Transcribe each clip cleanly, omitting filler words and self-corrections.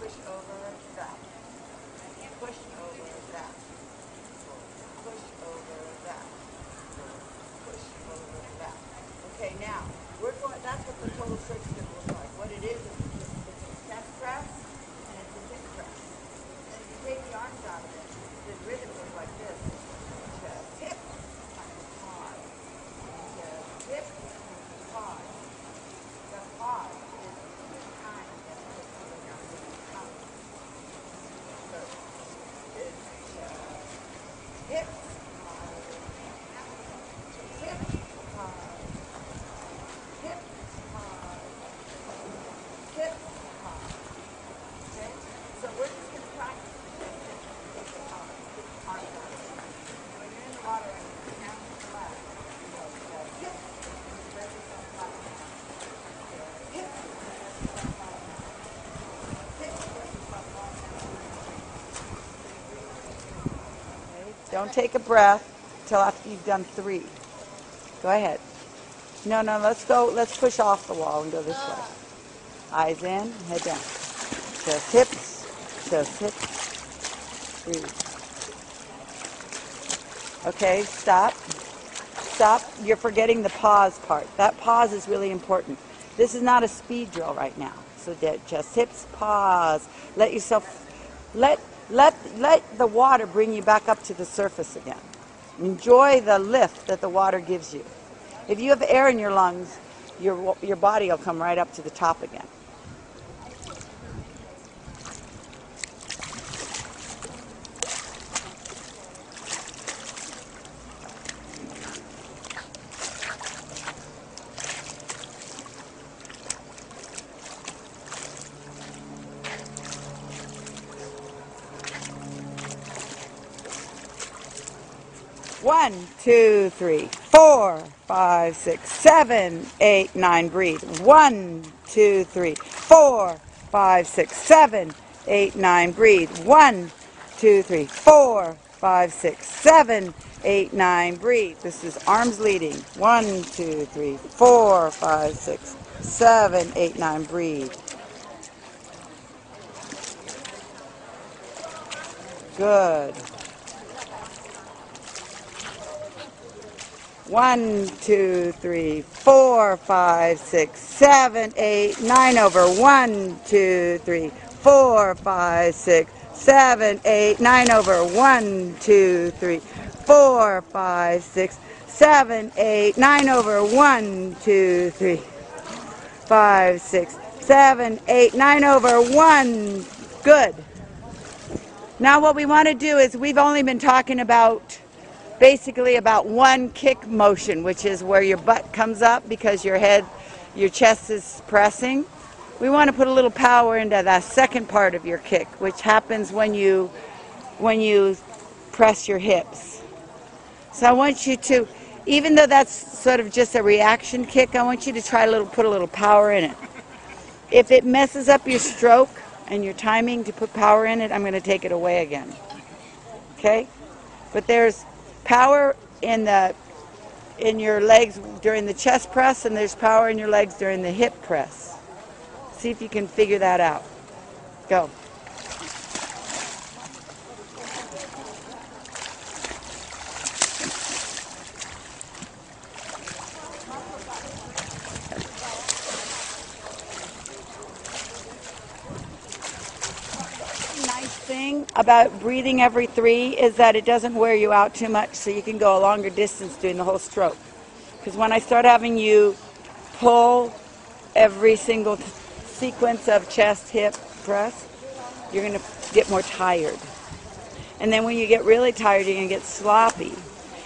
push over that, push over that, push over that, push over that. Okay, now, that's what the total circuit's going to look like. What it is it's a chest press and it's a hip press. And if you take the arms out of it, the rhythm goes like this. Chest, hip, pause. Chest, hip, pause. The pause is the time that it's coming down to the top. So, it's chest, hip, pause. Hip, pause. Hip, pause. Hip, pause. Okay? So we're just going to practice the arms out. When you're in the water and you're down to the left, you go hip, spread yourself flat. Hip, spread yourself flat. Hip, spread yourself flat. Okay? Don't take a breath till after you've done 3. Go ahead. No, let's go. Let's push off the wall and go this way. Eyes in, head down. Just hips, just hips. Breathe. Okay, stop. Stop. You're forgetting the pause part. That pause is really important. This is not a speed drill right now. So just hips, pause. Let yourself, let the water bring you back up to the surface again. Enjoy the lift that the water gives you. If you have air in your lungs, your body will come right up to the top again. One, 2, 3, 4, 5, 6, 7, 8, 9. Breathe. 1, 2, 3, 4, 5, 6, 7, 8, 9. Breathe. 1, 2, 3, 4, 5, 6, 7, 8, 9. Breathe. This is arms leading. 1, 2, 3, 4, 5, 6, 7, 8, 9. Breathe. Good. 1, 2, 3, 4, 5, 6, 7, 8, 9 over. 1, 2, 3, 4, 5, 6, 7, 8, 9 over. 1, 2, 3, 4, 5, 6, 7, 8, 9 over. 1, 2, 3, 5, 6, 7, 8, 9 over. 1. Good. Now what we want to do is, we've only been talking about basically about one kick motion, which is where your butt comes up because your chest is pressing. We want to put a little power into that second part of your kick, which happens when you press your hips. So I want you to, even though that's sort of just a reaction kick, I want you to try put a little power in it. If it messes up your stroke and your timing to put power in it, I'm going to take it away again. Okay? But there's power in your legs during the chest press, and there's power in your legs during the hip press. See if you can figure that out. Go. Thing about breathing every 3 is that it doesn't wear you out too much, so you can go a longer distance doing the whole stroke. Because when I start having you pull every single sequence of chest, hip, press, you're going to get more tired. And then when you get really tired, you're going to get sloppy.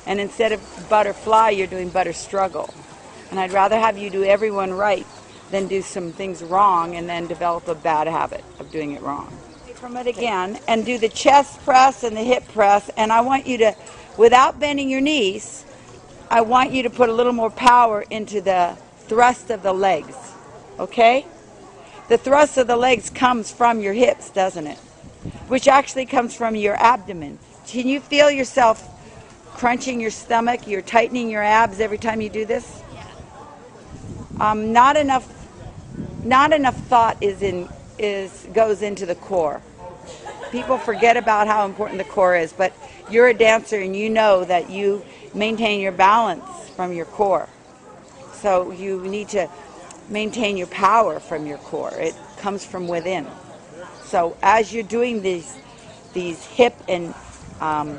And instead of butterfly, you're doing butter struggle. And I'd rather have you do everyone right than do some things wrong and then develop a bad habit of doing it wrong. From it again, and do the chest press and the hip press, and I want you to, without bending your knees, I want you to put a little more power into the thrust of the legs, okay? The thrust of the legs comes from your hips, doesn't it? Which actually comes from your abdomen. Can you feel yourself crunching your stomach? You're tightening your abs every time you do this? Yeah. Not enough thought is goes into the core. People forget about how important the core is, but you're a dancer and you know that you maintain your balance from your core. So you need to maintain your power from your core. It comes from within. So as you're doing these hip and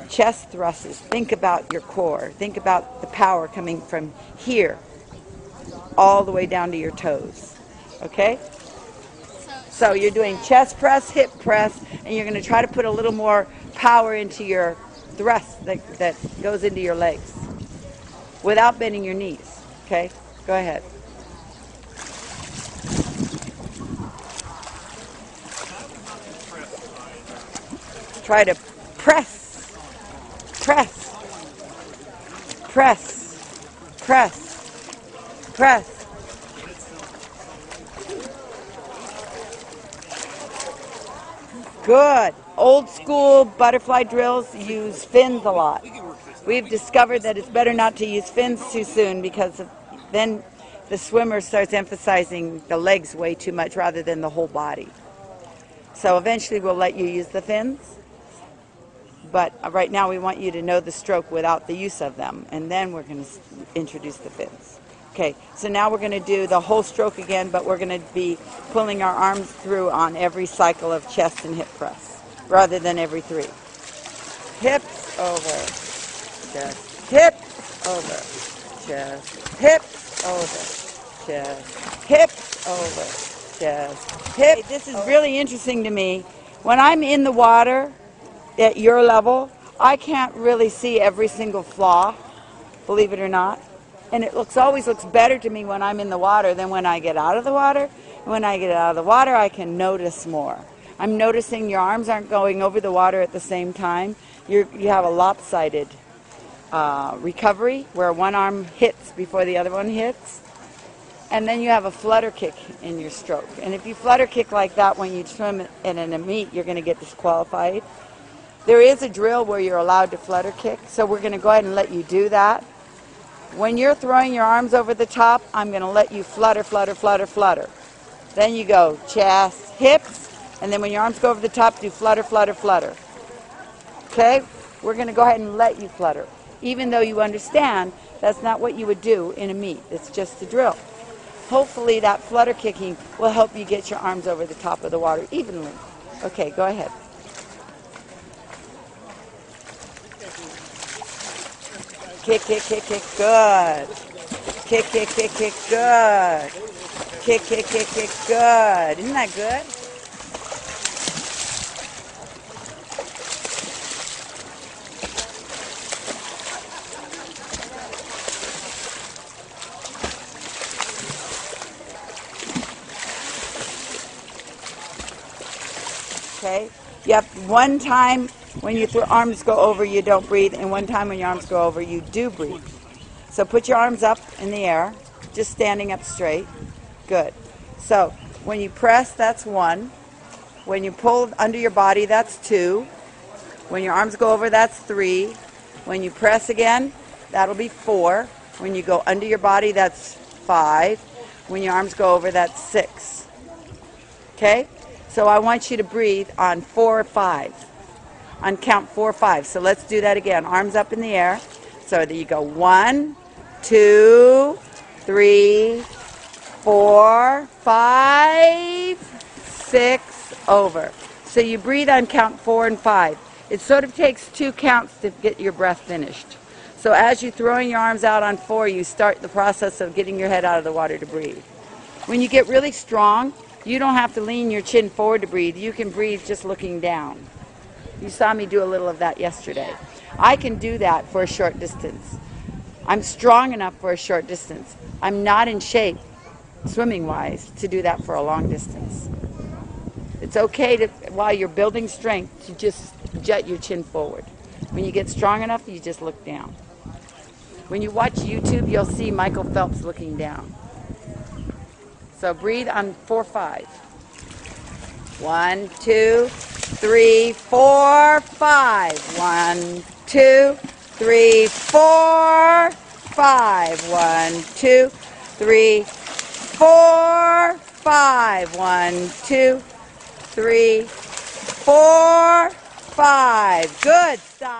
chest thrusts, think about your core. Think about the power coming from here all the way down to your toes. Okay? So you're doing chest press, hip press, and you're going to try to put a little more power into your thrust that goes into your legs without bending your knees. Okay? Go ahead. Try to press, press, press, press, press. Good. Old school butterfly drills use fins a lot. We've discovered that it's better not to use fins too soon because then the swimmer starts emphasizing the legs way too much rather than the whole body. So eventually we'll let you use the fins, but right now we want you to know the stroke without the use of them, and then we're going to introduce the fins. Okay, so now we're going to do the whole stroke again, but we're going to be pulling our arms through on every cycle of chest and hip press, rather than every 3. Hips over, chest, hips over, chest, hips over, chest, hips over, chest, hips. This is really interesting to me. When I'm in the water at your level, I can't really see every single flaw, believe it or not. And it always looks better to me when I'm in the water than when I get out of the water. When I get out of the water, I can notice more. I'm noticing your arms aren't going over the water at the same time. You have a lopsided recovery where one arm hits before the other one hits. And then you have a flutter kick in your stroke. And if you flutter kick like that when you swim in a meet, you're going to get disqualified. There is a drill where you're allowed to flutter kick, so we're going to go ahead and let you do that. When you're throwing your arms over the top, I'm going to let you flutter, flutter, flutter, flutter. Then you go chest, hips, and then when your arms go over the top, do flutter, flutter, flutter. Okay? We're going to go ahead and let you flutter, even though you understand that's not what you would do in a meet. It's just a drill. Hopefully that flutter kicking will help you get your arms over the top of the water evenly. Okay, go ahead. Kick, kick, kick, kick, good. Kick, kick, kick, kick, good. Kick, kick, kick, kick, good. Isn't that good? Okay. You have one time when your arms go over, you don't breathe, and one time when your arms go over, you do breathe. So put your arms up in the air, just standing up straight. Good. So when you press, that's 1. When you pull under your body, that's 2. When your arms go over, that's 3. When you press again, that'll be 4. When you go under your body, that's 5. When your arms go over, that's 6. Okay? So I want you to breathe on 4 or 5. On count 4 or 5. So let's do that again. Arms up in the air. So that you go 1, 2, 3, 4, 5, 6, over. So you breathe on count 4 and 5. It sort of takes 2 counts to get your breath finished. So as you're throwing your arms out on 4, you start the process of getting your head out of the water to breathe. When you get really strong, you don't have to lean your chin forward to breathe. You can breathe just looking down. You saw me do a little of that yesterday. I can do that for a short distance. I'm strong enough for a short distance. I'm not in shape, swimming-wise, to do that for a long distance. It's okay to, while you're building strength, to just jut your chin forward. When you get strong enough, you just look down. When you watch YouTube, you'll see Michael Phelps looking down. So breathe on 4, 5. 1, 2, 3, 4, 5. 1, 2, 3, 4, 5. 1, 2, 3, 4, 5. 1, 2, 3, 4, 5. Good. Stop.